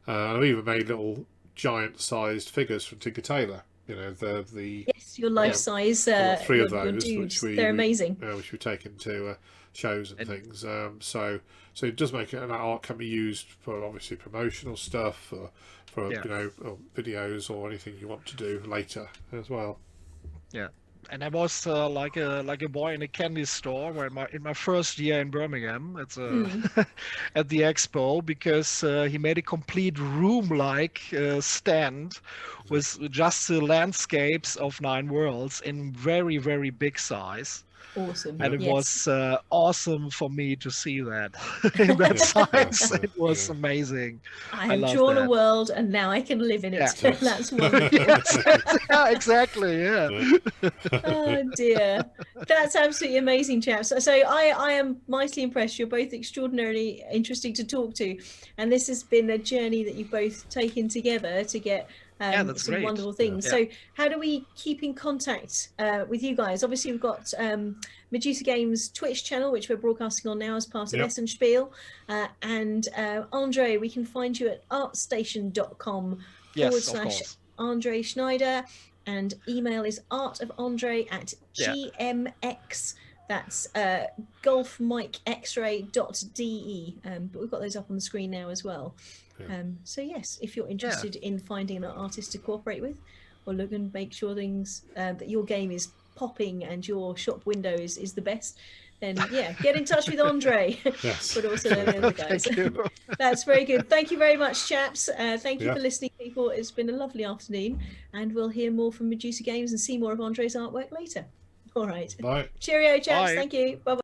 I even made little giant-sized figures from Tinker Tailor. You know, the your life size. three of those, which they're amazing. Which we take into shows and things. So it does make it, and that art can be used for obviously promotional stuff, for or videos or anything you want to do later as well. Yeah. And I was like a boy in a candy store where in my first year in Birmingham at at the expo, because he made a complete room-like stand with just the landscapes of 9 worlds in very, very big size. Awesome. And it was awesome for me to see that in that size. It was amazing. I have drawn a world and now I can live in it. That's wonderful. Yeah, exactly. Yeah. Oh dear. That's absolutely amazing, chaps. So I am mightily impressed. You're both extraordinarily interesting to talk to. And this has been a journey that you've both taken together to get some great. wonderful things. So how do we keep in contact with you guys? Obviously we've got Medusa Games Twitch channel, which we're broadcasting on now as part of Essen Spiel, and Andree, we can find you at artstation.com / Andree Schneider, and email is artofandree@gmx. That's golfmikexray.de, but we've got those up on the screen now as well. So yes, if you're interested in finding an artist to cooperate with, or look and make sure things that your game is popping and your shop window is the best, then get in touch with Andree. But also the other guys. That's very good. Thank you very much, chaps. Thank you for listening, people. It's been a lovely afternoon, and we'll hear more from Medusa Games and see more of Andree's artwork later. All right. Bye. Cheerio, chaps. Bye. Thank you. Bye.